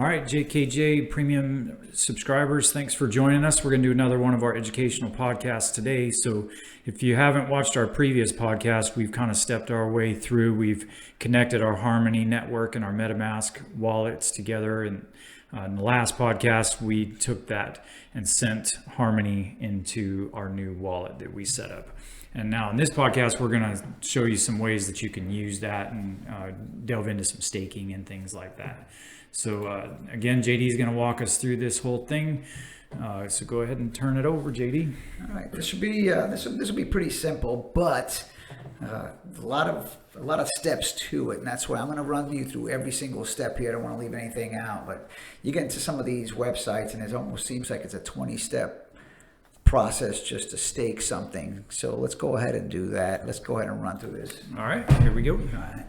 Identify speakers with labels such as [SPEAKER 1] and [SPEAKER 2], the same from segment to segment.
[SPEAKER 1] All right, JKJ Premium subscribers, thanks for joining us. We're going to do another one of our educational podcasts today. So if you haven't watched our previous podcast, we've kind of stepped our way through. We've connected our Harmony network and our MetaMask wallets together. And in the last podcast, we took that and sent Harmony into our new wallet that we set up. And now in this podcast, we're going to show you some ways that you can use that and delve into some staking and things like that. So again, JD is going to walk us through this whole thing. So go ahead and turn it over, JD.
[SPEAKER 2] All right, this will be pretty simple, but a lot of steps to it, and that's why I'm going to run you through every single step here. I don't want to leave anything out, but you get into some of these websites, and it almost seems like it's a 20-step process just to stake something. So let's go ahead and do that. Let's go ahead and run through this.
[SPEAKER 1] All right, here we go.
[SPEAKER 2] All right.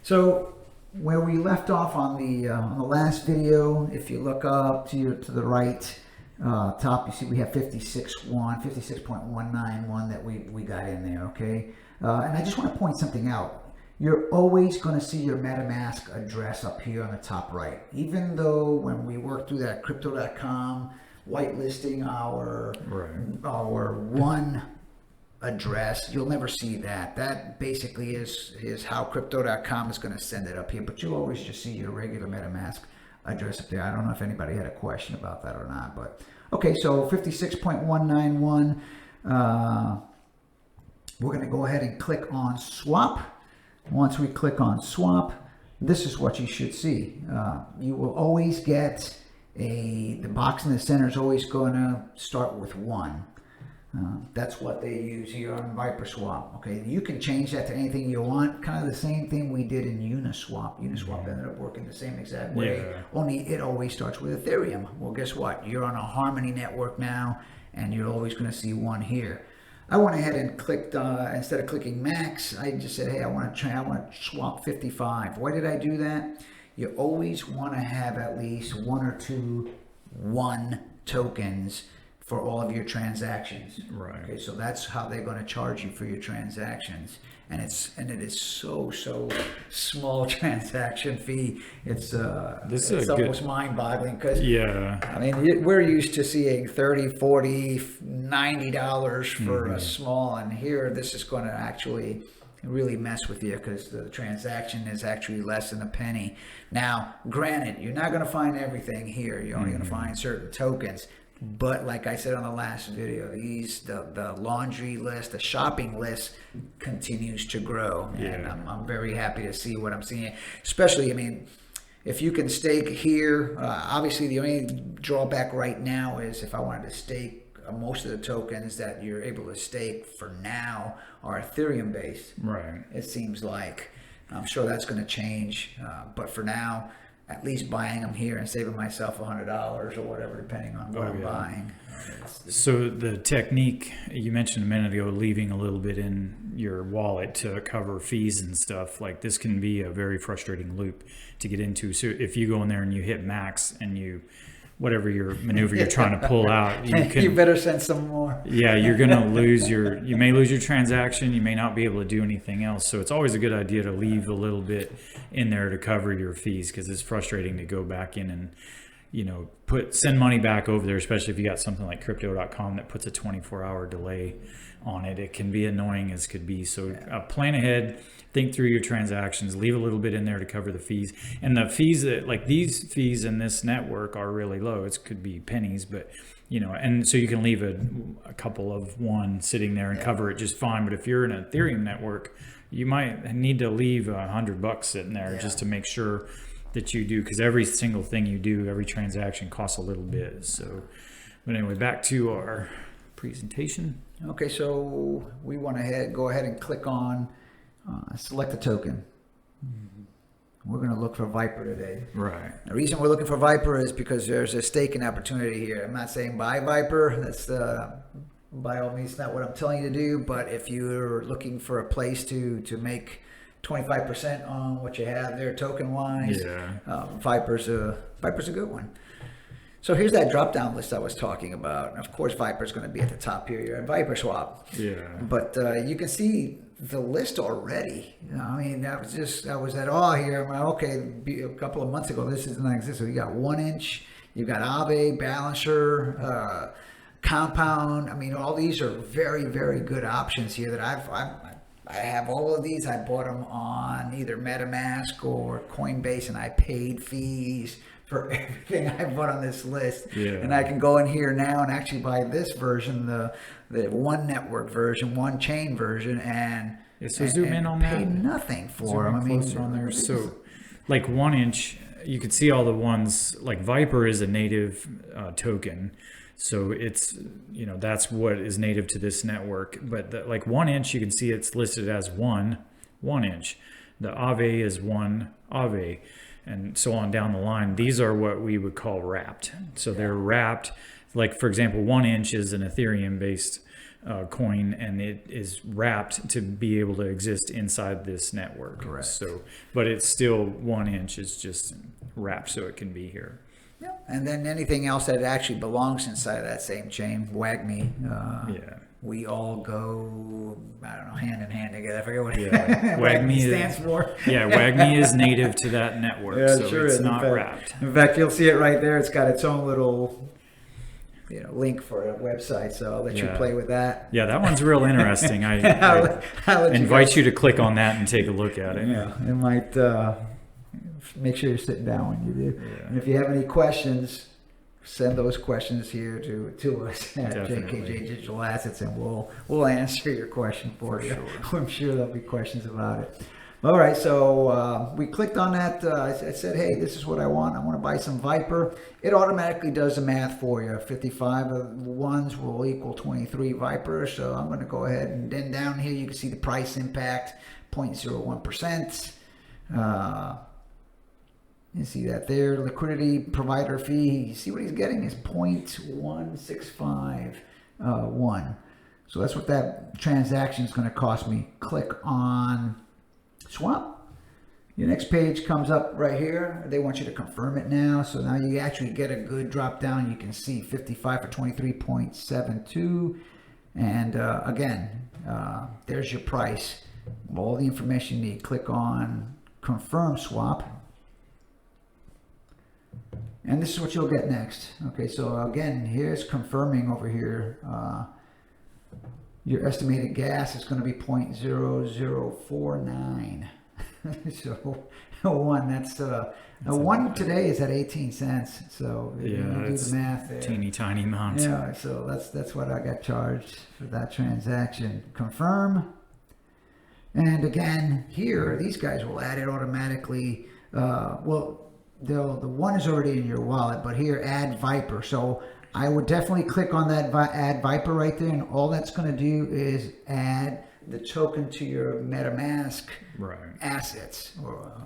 [SPEAKER 2] So where we left off on the last video, if you look up to the right top, you see we have 56.191 that we got in there, okay? And I just want to point something out. You're always going to see your MetaMask address up here on the top right. Even though when we work through that crypto.com, whitelisting our one address, you'll never see that. That basically is how crypto.com is going to send it up here, but you'll always just see your regular MetaMask address up there. I don't know if anybody had a question about that or not, but okay, so 56.191, we're going to go ahead and click on swap. Once we click on swap, this is what you should see. You will always get the box in the center is always going to start with 1. That's what they use here on VIPER Swap. Okay, you can change that to anything you want. Kind of the same thing we did in Uniswap. Uniswap ended up working the same exact way. Only it always starts with Ethereum. Well, guess what? You're on a Harmony network now, and you're always going to see 1 here. I went ahead and clicked instead of clicking max, I just said, hey, I want to swap 55. Why did I do that? You always want to have at least 1 or 2 1 tokens for all of your transactions.
[SPEAKER 1] Right.
[SPEAKER 2] Okay, so that's how they're going to charge you for your transactions, and it is so small transaction fee. It's almost mind-boggling because I mean we're used to seeing $30, $40, $90 for a small, and here this is going to actually really mess with you because the transaction is actually less than a penny. Now, granted, you're not going to find everything here. You're only going to find certain tokens. But like I said on the last video, the laundry list, the shopping list continues to grow. And I'm very happy to see what I'm seeing. Especially, I mean, if you can stake here, obviously the only drawback right now is if I wanted to stake, most of the tokens that you're able to stake for now are Ethereum based.
[SPEAKER 1] Right.
[SPEAKER 2] It seems like. I'm sure that's going to change. But for now, at least buying them here and saving myself $100 or whatever, depending on what I'm buying.
[SPEAKER 1] So the technique you mentioned a minute ago, leaving a little bit in your wallet to cover fees and stuff, like this can be a very frustrating loop to get into. So if you go in there and you hit max and you, whatever your maneuver you're trying to pull out,
[SPEAKER 2] you better send some more.
[SPEAKER 1] Yeah, you're going to lose you may lose your transaction. You may not be able to do anything else. So it's always a good idea to leave a little bit in there to cover your fees, because it's frustrating to go back in and, send money back over there, especially if you got something like crypto.com that puts a 24-hour delay on it. It can be annoying as could be. So plan ahead, think through your transactions, leave a little bit in there to cover the fees. And the fees that, like these fees in this network are really low. It could be pennies, but and so you can leave a couple of 1 sitting there and cover it just fine. But if you're in an Ethereum network, you might need to leave $100 sitting there just to make sure that you do, because every single thing you do, every transaction costs a little bit. So, but anyway, back to our presentation.
[SPEAKER 2] Okay, so we want to go ahead and click on select a token. We're going to look for VIPER today.
[SPEAKER 1] Right.
[SPEAKER 2] The reason we're looking for VIPER is because there's a staking opportunity here. I'm not saying buy VIPER. That's by all means not what I'm telling you to do. But if you're looking for a place to make 25% on what you have there token wise, VIPER's a good one. So here's that drop-down list I was talking about. And of course, VIPER is going to be at the top here. You're at VIPER swap.
[SPEAKER 1] Yeah.
[SPEAKER 2] But you can see the list already. I mean, I was at awe here. I'm like, okay, a couple of months ago, this doesn't exist. So you got 1 inch, you got Ave, Balancer, Compound. I mean, all these are very, very good options here that I have all of these. I bought them on either MetaMask or Coinbase, and I paid fees for everything I bought on this list.
[SPEAKER 1] Yeah.
[SPEAKER 2] And I can go in here now and actually buy this version, the one network version, one chain version, and
[SPEAKER 1] zoom in on
[SPEAKER 2] pay
[SPEAKER 1] that.
[SPEAKER 2] nothing for them. I mean,
[SPEAKER 1] on there. So, like 1 inch, you could see all the ones. Like VIPER is a native token, so it's that's what is native to this network. But like 1 inch, you can see it's listed as 1 inch. The Ave is 1 Ave. And so on down the line. These are what we would call wrapped. So they're wrapped. Like, for example, 1 inch is an Ethereum-based coin, and it is wrapped to be able to exist inside this network.
[SPEAKER 2] Correct.
[SPEAKER 1] So, but it's still 1 inch is just wrapped, so it can be here.
[SPEAKER 2] Yeah. And then anything else that actually belongs inside of that same chain, WAGMI.
[SPEAKER 1] Yeah.
[SPEAKER 2] We all go, I don't know, hand in hand together. I forget what
[SPEAKER 1] WAGMI
[SPEAKER 2] stands for.
[SPEAKER 1] Yeah, WAGMI is native to that network,
[SPEAKER 2] yeah,
[SPEAKER 1] so
[SPEAKER 2] sure
[SPEAKER 1] it's
[SPEAKER 2] is.
[SPEAKER 1] not wrapped.
[SPEAKER 2] In fact, you'll see it right there. It's got its own little link for a website, so I'll let you play with that.
[SPEAKER 1] Yeah, that one's real interesting. I invite you to click on that and take a look at it.
[SPEAKER 2] Yeah, it might make sure you're sitting down when you do.
[SPEAKER 1] Yeah.
[SPEAKER 2] And if you have any questions, send those questions here to us at JKJ Digital Assets, and we'll answer your question for you. Sure. I'm sure there'll be questions about it. All right, so we clicked on that. I said, hey, this is what I want. I want to buy some VIPER. It automatically does the math for you. 55 of ones will equal 23 VIPER. So I'm going to go ahead, and then down here you can see the price impact, 0.01%. You see that there, liquidity provider fee. You see what he's getting is 0.1651. So that's what that transaction is going to cost me. Click on swap. Your next page comes up right here. They want you to confirm it now. So now you actually get a good drop down. You can see 55 for 23.72. And again, there's your price. All the information you need. Click on confirm swap. And this is what you'll get next. Okay, so again, here's confirming over here. Your estimated gas is going to be 0.0049. So one, that's one today is at 18 cents. So you do the math there.
[SPEAKER 1] Teeny tiny amount.
[SPEAKER 2] Yeah, so that's what I got charged for that transaction. Confirm. And again, here these guys will add it automatically. The one is already in your wallet, but here add VIPER. So I would definitely click on that add VIPER right there, and all that's going to do is add the token to your MetaMask assets,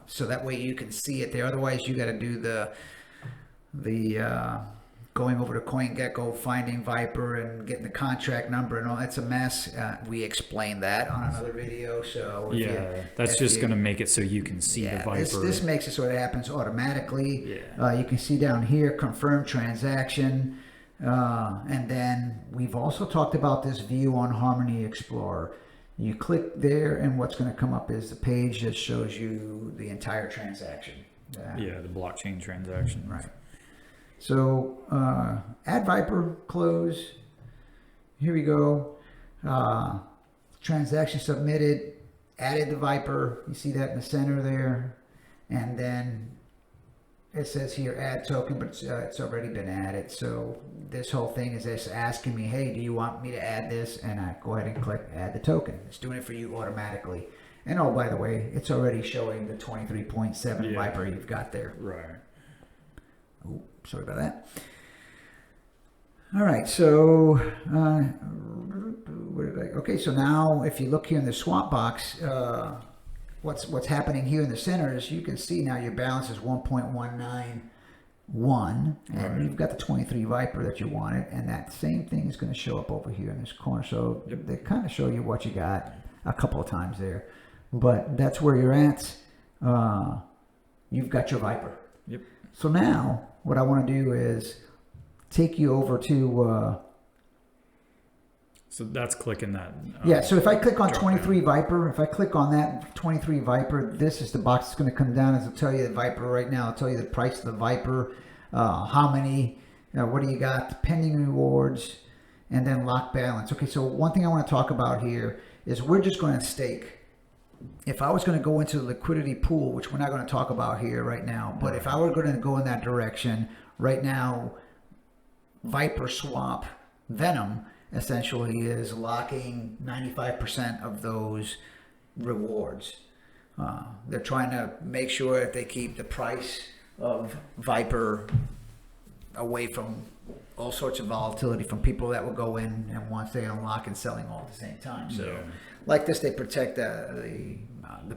[SPEAKER 2] so that way you can see it there. Otherwise, you got to do the going over to CoinGecko, finding VIPER, and getting the contract number and all. That's a mess. We explained that on another video. So
[SPEAKER 1] that's just going to make it so you can see the VIPER.
[SPEAKER 2] This makes it so it happens automatically. You can see down here, confirm transaction. And then we've also talked about this view on Harmony Explorer. You click there, and what's going to come up is the page that shows you the entire transaction.
[SPEAKER 1] The blockchain transaction.
[SPEAKER 2] Right. So add VIPER, close. Here we go. Transaction submitted. Added the VIPER. You see that in the center there. And then it says here add token, but it's already been added. So this whole thing is just asking me, hey, do you want me to add this? And I go ahead and click add the token. It's doing it for you automatically. And oh, by the way, it's already showing the 23.7 VIPER you've got there.
[SPEAKER 1] Right.
[SPEAKER 2] Oh, sorry about that. All right, so okay, so now if you look here in the swap box, what's happening here in the center is you can see now your balance is 1.191, and you've got the 23 VIPER that you wanted, and that same thing is going to show up over here in this corner. So they kind of show you what you got a couple of times there, but that's where you're at. You've got your VIPER.
[SPEAKER 1] Yep.
[SPEAKER 2] So now what I want to do is take you over to.
[SPEAKER 1] So that's clicking that.
[SPEAKER 2] Yeah, so if I click on 23 VIPER, if I click on that 23 VIPER, this is the box that's going to come down. It'll tell you the VIPER right now. It'll tell you the price of the VIPER, how many, what do you got, pending rewards, and then lock balance. Okay, so one thing I want to talk about here is we're just going to stake. If I was going to go into the liquidity pool, which we're not going to talk about here right now, but if I were going to go in that direction, right now, VIPER swap Venom essentially is locking 95% of those rewards. They're trying to make sure that they keep the price of VIPER away from all sorts of volatility from people that will go in and once they unlock and selling all at the same time. So like this, they protect the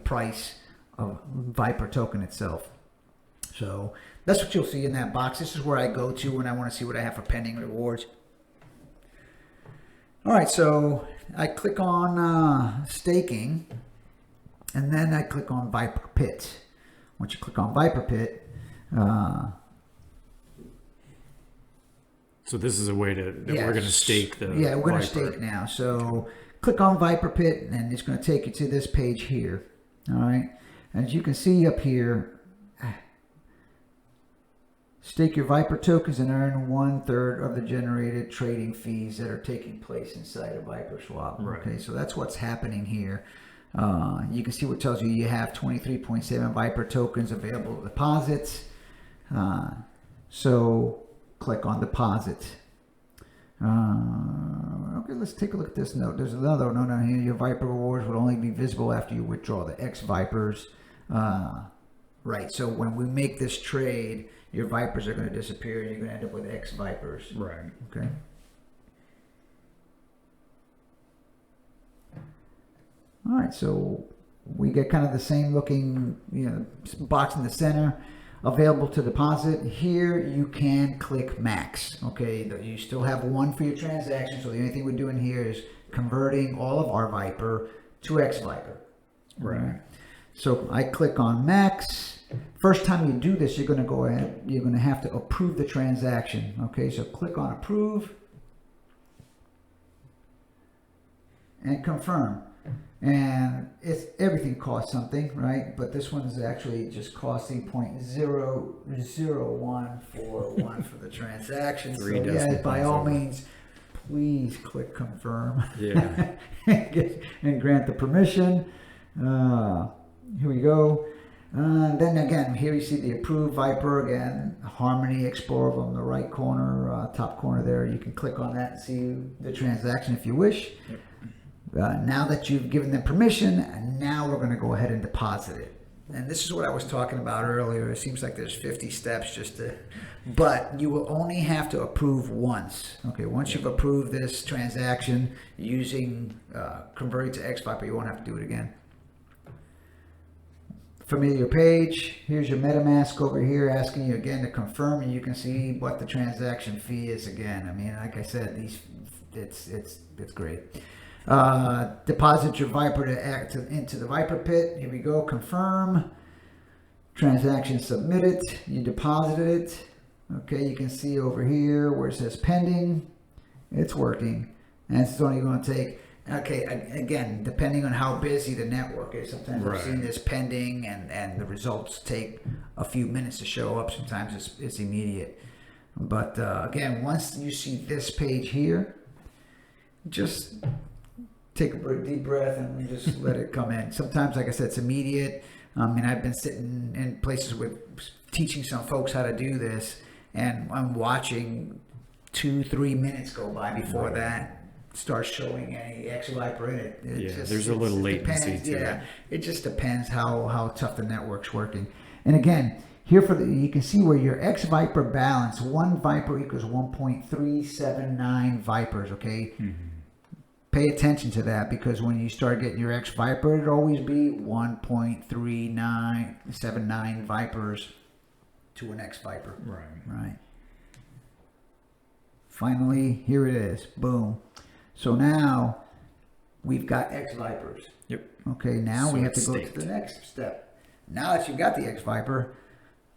[SPEAKER 2] price of VIPER token itself. So that's what you'll see in that box. This is where I go to when I want to see what I have for pending rewards. All right, so I click on staking, and then I click on VIPER Pit. Once you click on VIPER Pit,
[SPEAKER 1] so this is a way to we're going to stake the
[SPEAKER 2] we're going to stake now. So click on VIPER Pit, and it's going to take you to this page here. All right, as you can see up here, stake your VIPER tokens and earn 1/3 of the generated trading fees that are taking place inside a VIPER swap.
[SPEAKER 1] Right.
[SPEAKER 2] Okay, so that's what's happening here. You can see what tells you you have 23.7 VIPER tokens available to deposits. So click on deposit. Okay, let's take a look at this note. There's another note on here. Your VIPER rewards will only be visible after you withdraw the X VIPERs. Right, so when we make this trade, your VIPERs are going to disappear and you're going to end up with X VIPERs.
[SPEAKER 1] Right.
[SPEAKER 2] Okay. All right, so we get kind of the same looking, box in the center available to deposit. Here you can click max. Okay, you still have one for your transaction. So the only thing we're doing here is converting all of our VIPER to X VIPER.
[SPEAKER 1] Right.
[SPEAKER 2] So I click on max. First time you do this, you're going to go ahead, you're going to have to approve the transaction. Okay, so click on approve and confirm. And everything costs something, right? But this one is actually just costing 0.00141 for the transaction. So yeah, by all means, please click confirm.
[SPEAKER 1] Yeah.
[SPEAKER 2] and grant the permission. Here we go. Then again, here you see the approved VIPER again, Harmony Explorer on the right corner, top corner there. You can click on that and see the transaction if you wish.
[SPEAKER 1] Yep.
[SPEAKER 2] Now that you've given them permission, now we're going to go ahead and deposit it. And this is what I was talking about earlier. It seems like there's 50 steps but you will only have to approve once. Okay, once you've approved this transaction using converting to X VIPER, you won't have to do it again. Familiar page. Here's your MetaMask over here asking you again to confirm, and you can see what the transaction fee is again. I mean, like I said, it's great. Deposit your VIPER into the VIPER Pit. Here we go. Confirm. Transaction submitted. You deposited it. Okay, you can see over here where it says pending. It's working, and it's only going to take. Okay, again, depending on how busy the network is, sometimes I've seen this pending and the results take a few minutes to show up. Sometimes it's immediate. But again, once you see this page here, just take a deep breath and just let it come in. Sometimes, like I said, it's immediate. And I've been sitting in places with teaching some folks how to do this, and I'm watching 2-3 minutes go by before that starts showing any X VIPER in it.
[SPEAKER 1] There's a little latency to it.
[SPEAKER 2] It just depends how tough the network's working. And again, here you can see where your X VIPER balance, one VIPER equals 1.379 VIPERs. Okay. Mm-hmm. Pay attention to that, because when you start getting your X VIPER, it'd always be 1.3979 VIPERs to an X VIPER. Right. Finally, here it is. Boom. So now we've got X VIPERs.
[SPEAKER 1] Yep.
[SPEAKER 2] Okay, now we have to go to the next step. Now that you've got the X VIPER,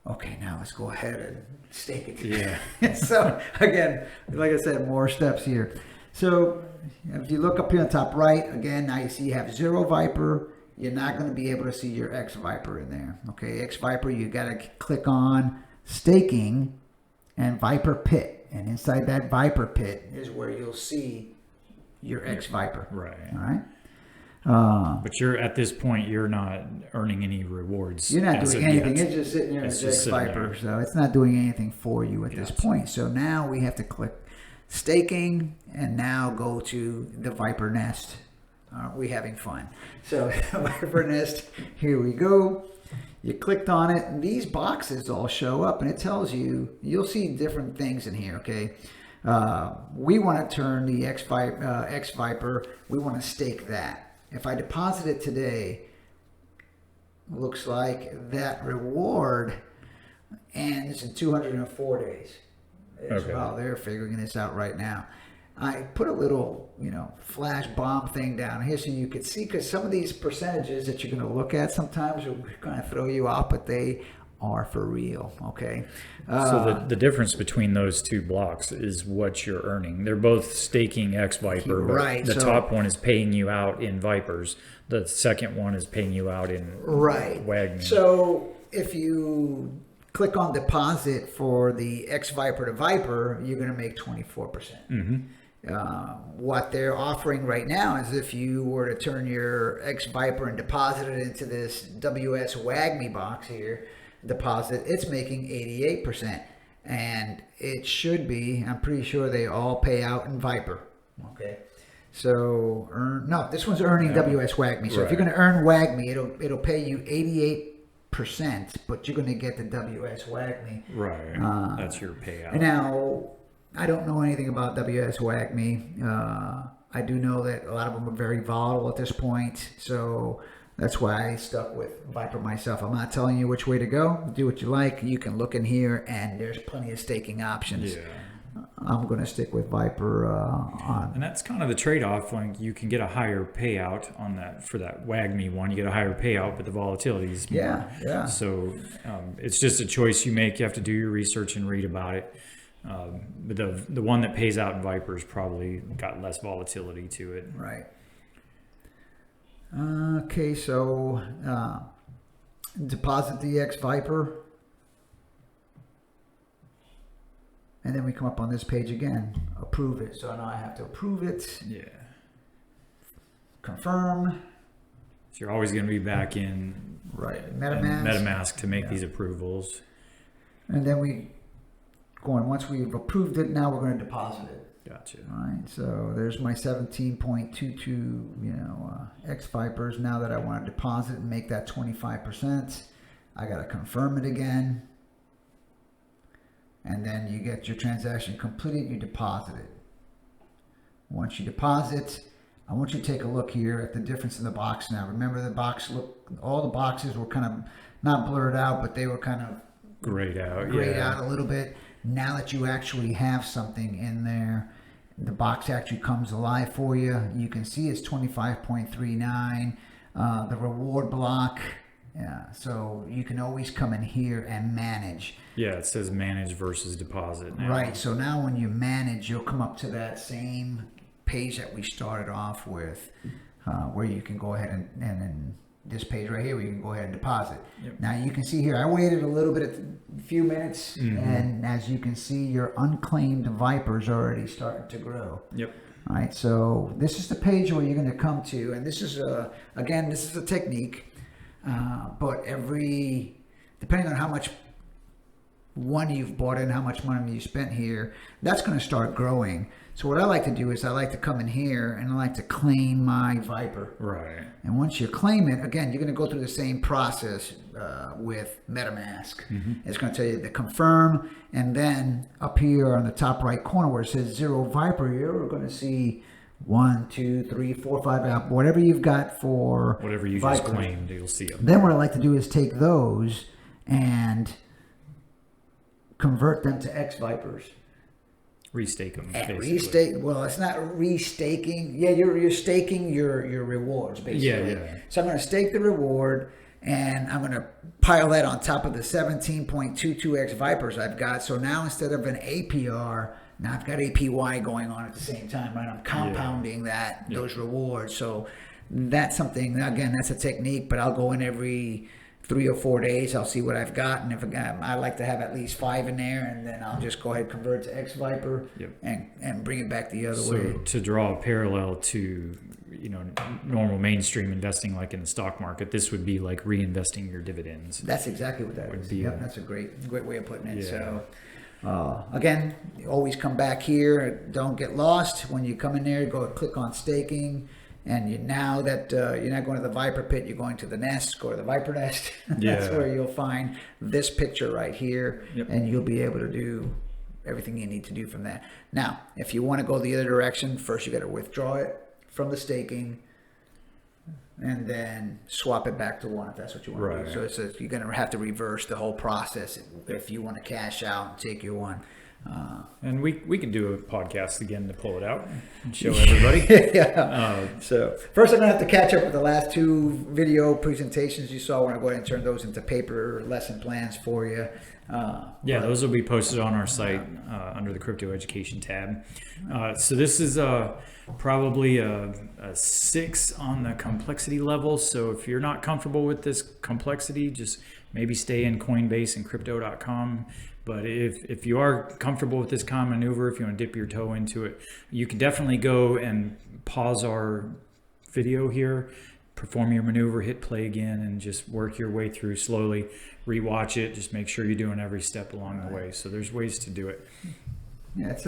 [SPEAKER 2] Okay, now let's go ahead and stake it.
[SPEAKER 1] Yeah.
[SPEAKER 2] So again, like I said, more steps here. So if you look up here on the top right, again, now you see you have 0 Viper. You're not going to be able to see your X Viper in there. Okay, X Viper, you got to click on staking and Viper Pit. And inside that Viper Pit is where you'll see your X Viper.
[SPEAKER 1] Right.
[SPEAKER 2] All right.
[SPEAKER 1] But you're at this point, you're not earning any rewards.
[SPEAKER 2] You're not doing anything. It's just sitting there as X Viper. So it's not doing anything for you at this point. So now we have to click staking and now go to the Viper Nest. Are we having fun? So Viper Nest, here we go. You clicked on it and these boxes all show up and it tells you, you'll see different things in here, okay? We want to turn the X Viper, we want to stake that. If I deposit it today, looks like that reward ends in 204 days. Okay. Well, they're figuring this out right now. I put a little, flash bomb thing down here so you could see, because some of these percentages that you're going to look at sometimes are going to throw you off, but they are for real. Okay.
[SPEAKER 1] So the difference between those two blocks is what you're earning. They're both staking X Viper, but right. The top one is paying you out in Vipers. The second one is paying you out in WAGMI.
[SPEAKER 2] So if you click on deposit for the X Viper to Viper, you're going to make 24%. Mm-hmm. What they're offering right now is if you were to turn your X Viper and deposit it into this WS WAGMI box here, deposit, it's making 88%. And it should be, I'm pretty sure they all pay out in Viper. Okay. So, this one's earning WS WAGMI. So if you're going to earn WAGMI, it'll pay you 88%, but you're going to get the WS WAGMI.
[SPEAKER 1] Right. That's your payout.
[SPEAKER 2] Now, I don't know anything about WS WAGMI. I do know that a lot of them are very volatile at this point. So that's why I stuck with Viper myself. I'm not telling you which way to go. Do what you like. You can look in here, and there's plenty of staking options. Yeah. I'm going to stick with Viper on.
[SPEAKER 1] And that's kind of the trade-off. Like you can get a higher payout on that for that WAGMI one. You get a higher payout, but the volatility is more.
[SPEAKER 2] Yeah.
[SPEAKER 1] So it's just a choice you make. You have to do your research and read about it. But the one that pays out in Viper's probably got less volatility to it.
[SPEAKER 2] Right. Okay, so deposit the X Viper. And then we come up on this page again. Approve it. So now I have to approve it.
[SPEAKER 1] Yeah.
[SPEAKER 2] Confirm.
[SPEAKER 1] So you're always going to be back in MetaMask to make these approvals.
[SPEAKER 2] And then once we've approved it, now we're going to deposit it.
[SPEAKER 1] Gotcha.
[SPEAKER 2] All right. So there's my 17.22, X Vipers. Now that I want to deposit and make that 25%, I got to confirm it again. And then you get your transaction completed, you deposit it. Once you deposit, I want you to take a look here at the difference in the box now. Remember all the boxes were kind of not blurred out, but they were kind of
[SPEAKER 1] grayed out
[SPEAKER 2] a little bit. Now that you actually have something in there, the box actually comes alive for you. You can see it's 25.39. The reward block. Yeah, so you can always come in here and manage.
[SPEAKER 1] Yeah, it says manage versus deposit now.
[SPEAKER 2] Right, so now when you manage, you'll come up to that same page that we started off with, where you can go ahead and this page right here, where you can go ahead and deposit. Yep. Now you can see here, I waited a little bit, a few minutes, and as you can see, your unclaimed Vipers already starting to grow.
[SPEAKER 1] Yep.
[SPEAKER 2] All right, so this is the page where you're going to come to, and this is again, this is a technique. But depending on how much one you've bought in, how much money you spent here, that's going to start growing. So what I like to do is I like to come in here and I like to claim my Viper.
[SPEAKER 1] Right.
[SPEAKER 2] And once you claim it, again, you're going to go through the same process with MetaMask. It's going to tell you to confirm, and then up here on the top right corner where it says 0 Viper, you're going to see 1, 2, 3, 4, 5, whatever you've got for
[SPEAKER 1] whatever you
[SPEAKER 2] Viper.
[SPEAKER 1] Just claimed, you'll see them.
[SPEAKER 2] Then what I like to do is take those and convert them to X Vipers.
[SPEAKER 1] Restake them.
[SPEAKER 2] Restake. Well, it's not restaking. Yeah, you're staking your rewards basically.
[SPEAKER 1] Yeah.
[SPEAKER 2] So I'm going to stake the reward. and I'm going to pile that on top of the 17.22x Vipers I've got. So now instead of an APR, now I've got APY going on at the same time, right? I'm compounding those rewards. So that's something, again, that's a technique, but I'll go in every 3 or 4 days. I'll see what I've got, and if I like to have at least 5 in there, and then I'll just go ahead and convert to X Viper and bring it back the other way.
[SPEAKER 1] So to draw a parallel to normal mainstream investing, like in the stock market, this would be like reinvesting your dividends.
[SPEAKER 2] That's exactly what that is. That's a great way of putting it. So again, always come back here. Don't get lost when you come in there. Go click on staking. And now that you're not going to the Viper pit, you're going to the nest, go to the Viper nest. That's where you'll find this picture right here, and you'll be able to do everything you need to do from that. Now, if you want to go the other direction, first you got to withdraw it from the staking, and then swap it back to one if that's what you want to do. So you're going to have to reverse the whole process if you want to cash out and take your one.
[SPEAKER 1] And we can do a podcast again to pull it out and show everybody.
[SPEAKER 2] So first I'm going to have to catch up with the last 2 video presentations you saw. We're going to go ahead and turn those into paper lesson plans for you.
[SPEAKER 1] Those will be posted on our site under the crypto education tab. So this is probably a 6 on the complexity level. So if you're not comfortable with this complexity, just maybe stay in Coinbase and crypto.com. But if you are comfortable with this common maneuver, if you want to dip your toe into it, you can definitely go and pause our video here, perform your maneuver, hit play again, and just work your way through slowly. Rewatch it. Just make sure you're doing every step along the way. So there's ways to do it.
[SPEAKER 2] Yeah, it's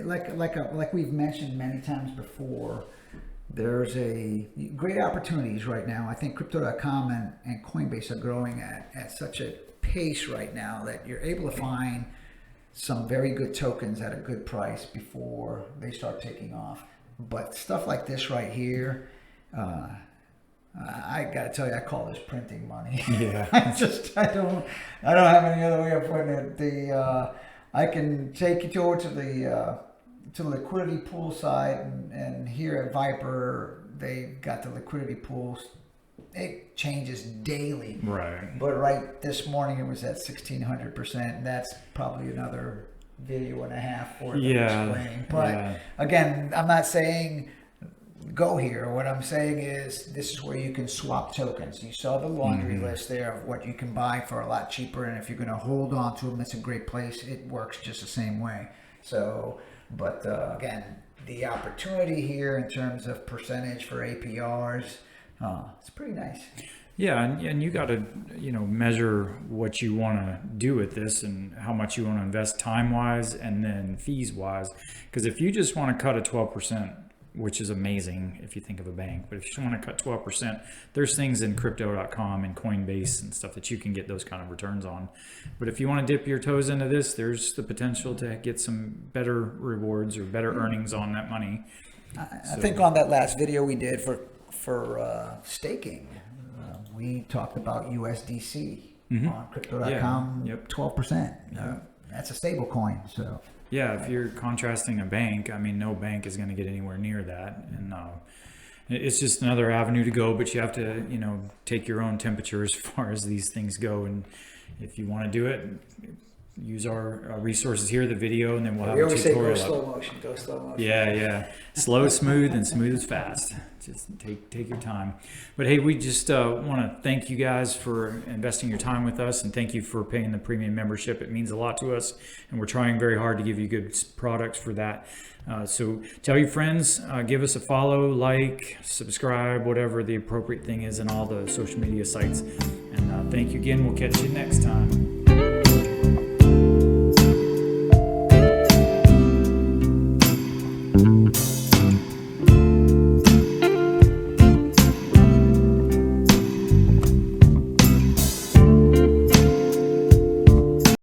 [SPEAKER 2] like we've mentioned many times before. There's great opportunities right now. I think crypto.com and Coinbase are growing at such a pace right now that you're able to find some very good tokens at a good price before they start taking off. But stuff like this right here, I gotta tell you, I call this printing money. I don't have any other way of putting it. I can take you over to the liquidity pool side, and here at Viper they've got the liquidity pools. It changes daily, but right this morning it was at 1,600%, and that's probably another video and a half for it to explain. But again, I'm not saying go here. What I'm saying is this is where you can swap tokens. You saw the laundry list there of what you can buy for a lot cheaper, and if you're going to hold on to them, that's a great place. It works just the same way. So, but again, the opportunity here in terms of percentage for APRs, it's pretty nice.
[SPEAKER 1] Yeah, and you got to measure what you want to do with this and how much you want to invest time wise and then fees wise. Because if you just want to cut a 12%, which is amazing if you think of a bank, but if you just want to cut 12%, there's things in crypto.com and Coinbase and stuff that you can get those kind of returns on. But if you want to dip your toes into this, there's the potential to get some better rewards or better earnings on that money.
[SPEAKER 2] I think on that last video we did for staking, we talked about USDC on crypto.com, 12%. That's a stable coin. So
[SPEAKER 1] yeah, if you're contrasting a bank, I mean, no bank is going to get anywhere near that. And it's just another avenue to go, but you have to, take your own temperature as far as these things go. And if you want to do it, use our resources here, the video, and then we'll have a tutorial.
[SPEAKER 2] Say go slow motion.
[SPEAKER 1] Yeah. Slow is smooth and smooth is fast. Just take your time. But hey, we just want to thank you guys for investing your time with us, and thank you for paying the premium membership. It means a lot to us, and we're trying very hard to give you good products for that. So tell your friends, give us a follow, like, subscribe, whatever the appropriate thing is in all the social media sites. And thank you again. We'll catch you next time.